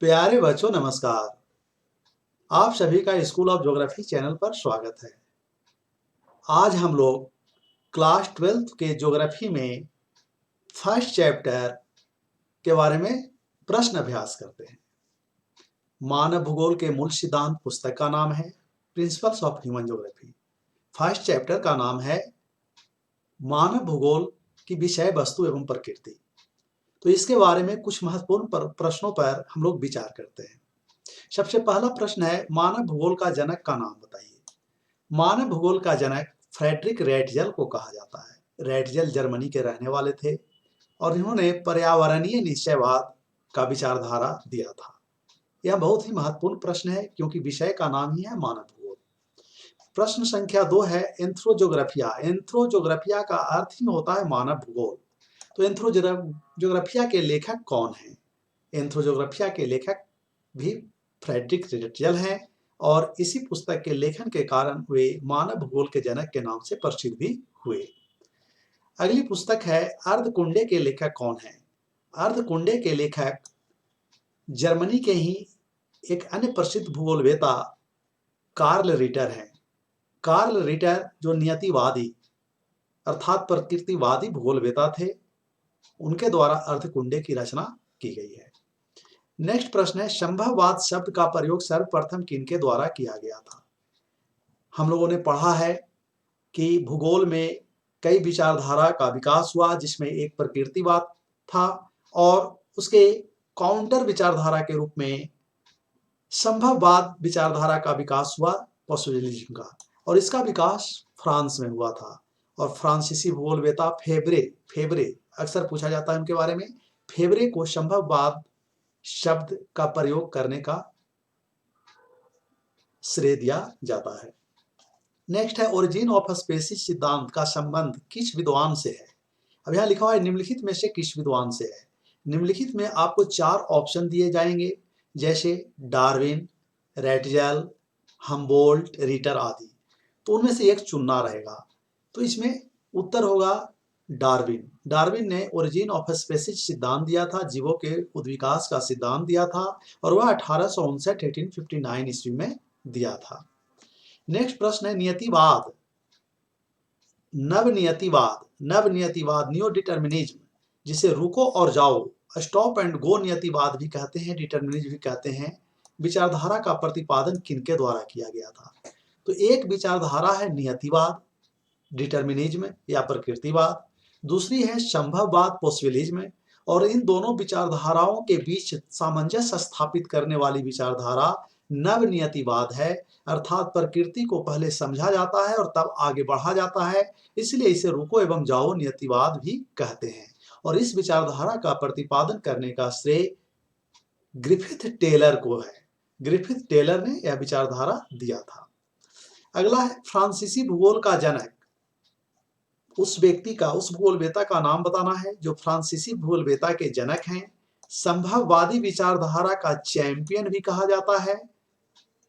प्यारे बच्चों नमस्कार। आप सभी का स्कूल ऑफ ज्योग्राफी चैनल पर स्वागत है। आज हम लोग क्लास 12th के ज्योग्राफी में फर्स्ट चैप्टर के बारे में प्रश्न अभ्यास करते हैं। मानव भूगोल के मूल सिद्धांत पुस्तक का नाम है principles of human geography. First chapter का नाम है मानव भूगोल की विषय वस्तु एवं प्रकृति। तो इसके बारे में कुछ महत्वपूर्ण प्रश्नों पर हम लोग विचार करते हैं। सबसे पहला प्रश्न है, मानव भूगोल का जनक का नाम बताइए। मानव भूगोल का जनक फ्रेडरिक रैटजल को कहा जाता है। रैटजल जर्मनी के रहने वाले थे और इन्होंने पर्यावरणीय निश्चयवाद का विचारधारा दिया था। यह बहुत ही महत्वपूर्ण प्रश्न है क्योंकि विषय का नाम ही है मानव भूगोल। प्रश्न संख्या 2 है एंथ्रोजोग्राफिया। एंथ्रोजोग्राफिया का अर्थ ही होता है मानव भूगोल। तो एंथ्रोजोग्राफिया के लेखक कौन हैं? एंथ्रोजोग्राफिया के लेखक भी फ्रेडरिक रैटजल हैं और इसी पुस्तक के लेखन के कारण वे मानव भूगोल के जनक के नाम से प्रसिद्ध भी हुए। अगली पुस्तक है अर्धकुंडे के लेखक कौन है? अर्धकुंडे के लेखक जर्मनी के ही एक अन्य प्रसिद्ध भूगोलवेता कार्ल रिटर हैं। कार्ल रिटर जो नियतिवादी अर्थात प्रकृतिवादी भूगोलवेता थे, उनके द्वारा अर्धकुंडे की रचना की गई है। नेक्स्ट प्रश्न है, संभववाद शब्द का प्रयोग सर्वप्रथम किनके द्वारा किया गया था? हम लोगों ने पढ़ा है कि भूगोल में कई विचारधारा का विकास हुआ जिसमें एक प्रकृतिवाद था और उसके काउंटर विचारधारा के रूप में संभववाद विचारधारा का विकास हुआ पॉसिबिलिज्म का, और इसका विकास फ्रांस में हुआ था। और फ्रांसीसी भूगोलवेता फेब्रे अक्सर पूछा जाता है उनके बारे में। फेब्रे को संभववाद शब्द का प्रयोग करने का श्रेय दिया जाता है। नेक्स्ट है, ओरिजिन ऑफ स्पेसीज सिद्धांत का संबंध किस विद्वान से है? अब यहाँ लिखा हुआ है निम्नलिखित में से किस विद्वान से है। निम्नलिखित में आपको 4 ऑप्शन दिए जाएंगे, जैसे डार्विन, रैटजल, हम्बोल्ट, रिटर आदि। तो उनमें से एक चुनना रहेगा। तो इसमें उत्तर होगा डार्विन। डार्विन ने ओरिजिन ऑफ स्पेसीज सिद्धांत दिया था, जीवों के उद्विकास का सिद्धांत दिया था, और वह 1859 ईस्वी में दिया था। नेक्स्ट प्रश्न है नियतिवाद, नवनियतिवाद न्यू डिटर्मिनिज्म, जिसे रुको और जाओ स्टॉप एंड गो नियतिवाद भी कहते हैं, डिटर्मिनिज्म भी कहते हैं, विचारधारा का प्रतिपादन किनके द्वारा किया गया था? तो एक विचारधारा है नियतिवाद, डिटर्मिनिज्म या प्रकृतिवाद। दूसरी है संभववाद, पॉसिबिलिज्म। और इन दोनों विचारधाराओं के बीच सामंजस्य स्थापित करने वाली विचारधारा नवनियतिवाद है, अर्थात प्रकृति को पहले समझा जाता है और तब आगे बढ़ा जाता है, इसलिए इसे रुको एवं जाओ नियतिवाद भी कहते हैं। और इस विचारधारा का प्रतिपादन करने का श्रेय ग्रिफिथ टेलर को है। ग्रिफिथ टेलर ने यह विचारधारा दिया था। अगला है फ्रांसीसी भूगोल का जनक। उस व्यक्ति का, उस भूगोलवेता का नाम बताना है जो फ्रांसीसी भूगोलवेता के जनक हैं। संभववादी विचारधारा का चैंपियन भी कहा जाता है।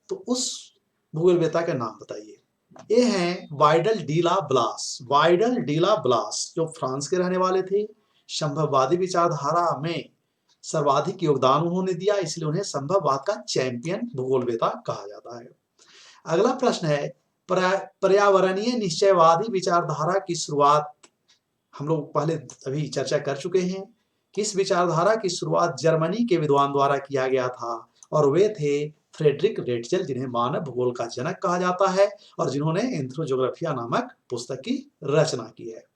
तो उस भूगोलवेता का नाम बताइए। ये हैं वाइडल डी ला ब्लास। वाइडल डी ला ब्लास जो फ्रांस के रहने वाले थे, संभववादी विचारधारा में सर्वाधिक योगदान उन्होंने दिया, इसलिए उन्हें संभववाद का चैंपियन भूगोलवेता कहा जाता है। अगला प्रश्न है, पर्यावरणीय निश्चयवादी विचारधारा की शुरुआत हम लोग पहले अभी चर्चा कर चुके हैं कि इस विचारधारा की शुरुआत जर्मनी के विद्वान द्वारा किया गया था और वे थे फ्रेडरिक रैटजल, जिन्हें मानव भूगोल का जनक कहा जाता है और जिन्होंने एंथ्रोजोग्राफिया नामक पुस्तक की रचना की है।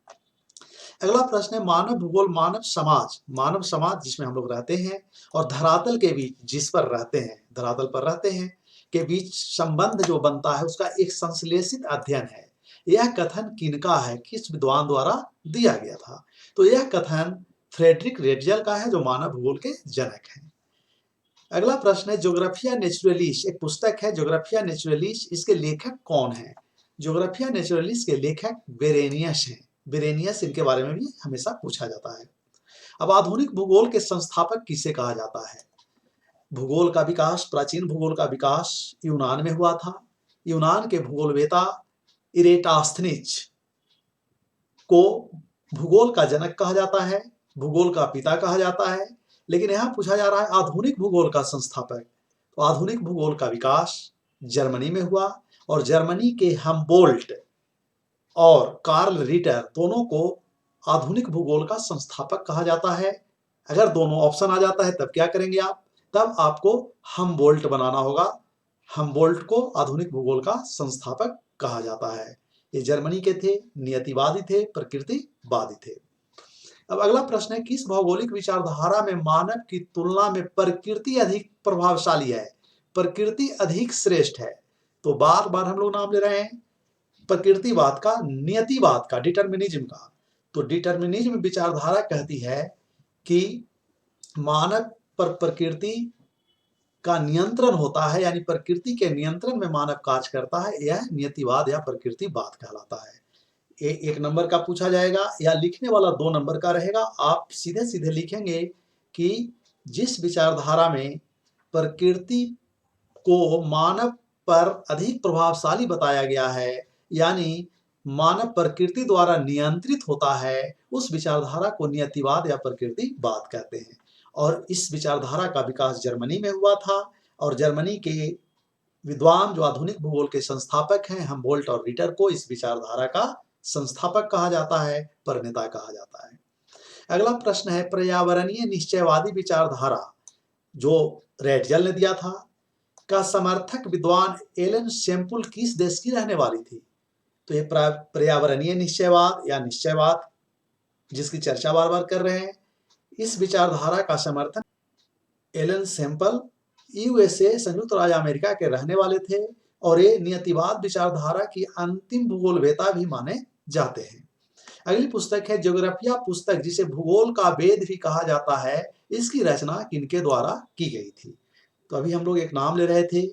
अगला प्रश्न है, मानव भूगोल मानव समाज जिसमें हम लोग रहते हैं और धरातल के बीच जिस पर रहते हैं, धरातल पर रहते हैं के बीच संबंध जो बनता है उसका एक संश्लेषित अध्ययन है। यह कथन किनका है, किस विद्वान द्वारा दिया गया था? तो यह कथन फ्रेडरिक रैटजल का है जो मानव भूगोल के जनक हैं। अगला प्रश्न है, ज्योग्राफिया नेचुरलिस एक पुस्तक है, ज्योग्राफिया नेचुरलिस, इसके लेखक कौन है? ज्योग्राफिया नेचुरलिस के लेखक बेरेनियस हैं। बेरेनियस इनके बारे में भी हमेशा पूछा जाता है। अब आधुनिक भूगोल के संस्थापक किसे कहा जाता है? भूगोल का विकास, प्राचीन भूगोल का विकास यूनान में हुआ था। यूनान के भूगोलवेता इरेटास्थनीज को भूगोल का जनक कहा जाता है, भूगोल का पिता कहा जाता है। लेकिन यहाँ पूछा जा रहा है आधुनिक भूगोल का संस्थापक। तो आधुनिक भूगोल का विकास जर्मनी में हुआ और जर्मनी के हम्बोल्ट और कार्ल रिटर दोनों को आधुनिक भूगोल का संस्थापक कहा जाता है। अगर दोनों ऑप्शन आ जाता है तब क्या करेंगे आप? तब आपको हम्बोल्ट बनाना होगा। हम्बोल्ट को आधुनिक भूगोल का संस्थापक कहा जाता है। ये जर्मनी के थे, नियतिवादी थे, प्रकृतिवादी थे। अब अगला प्रश्न है, किस भौगोलिक विचारधारा में मानव की तुलना में प्रकृति अधिक प्रभावशाली है, प्रकृति अधिक श्रेष्ठ है? तो बार बार हम लोग नाम ले रहे हैं प्रकृतिवाद का, नियतिवाद का, डिटर्मिनिज्म का। तो डिटर्मिनिज्म विचारधारा कहती है कि मानव पर प्रकृति का नियंत्रण होता है, यानी प्रकृति के नियंत्रण में मानव कार्य करता है। यह नियतिवाद या प्रकृतिवाद कहलाता है। एक नंबर का पूछा जाएगा या लिखने वाला 2 नंबर का रहेगा। आप सीधे सीधे लिखेंगे कि जिस विचारधारा में प्रकृति को मानव पर अधिक प्रभावशाली बताया गया है, यानी मानव प्रकृति द्वारा नियंत्रित होता है, उस विचारधारा को नियतिवाद या प्रकृतिवाद कहते हैं। और इस विचारधारा का विकास जर्मनी में हुआ था और जर्मनी के विद्वान जो आधुनिक भूगोल के संस्थापक हैं हम्बोल्ट और रिटर को इस विचारधारा का संस्थापक कहा जाता है, प्रणेता कहा जाता है। अगला प्रश्न है, पर्यावरणीय निश्चयवादी विचारधारा जो रेटजल ने दिया था का समर्थक विद्वान एलन सेम्पुल किस देश की रहने वाली थी? तो ये पर्यावरणीय निश्चयवाद या निश्चयवाद जिसकी चर्चा बार बार कर रहे हैं, इस विचारधारा का समर्थन एलन सेम्पल यूएसए संयुक्त राज्य अमेरिका के रहने वाले थे और ये नियतिवाद विचारधारा की अंतिम भूगोलवेता भी माने जाते हैं। अगली पुस्तक है ज्योग्राफिया पुस्तक, जिसे भूगोल का वेद भी कहा जाता है। इसकी रचना किनके द्वारा की गई थी? तो अभी हम लोग एक नाम ले रहे थे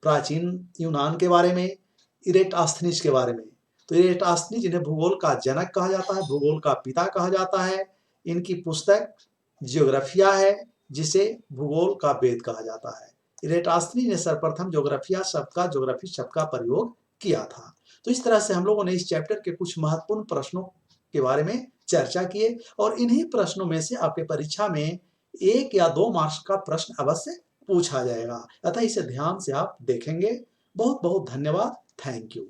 प्राचीन यूनान के बारे में, इरेटास्थनीज के बारे में। तो इरेटास्थनीज जिन्हें भूगोल का जनक कहा जाता है, भूगोल का पिता कहा जाता है। इनकी पुस्तक ज्योग्राफिया है जिसे भूगोल का वेद कहा जाता है। इरेटास्थनीज ने सर्वप्रथम ज्योग्राफिया शब्द का, ज्योग्राफी शब्द का प्रयोग किया था। तो इस तरह से हम लोगों ने इस चैप्टर के कुछ महत्वपूर्ण प्रश्नों के बारे में चर्चा किए और इन्हीं प्रश्नों में से आपके परीक्षा में 1 या 2 मार्क्स का प्रश्न अवश्य पूछा जाएगा, अतः इसे ध्यान से आप देखेंगे। बहुत बहुत धन्यवाद। Thank you.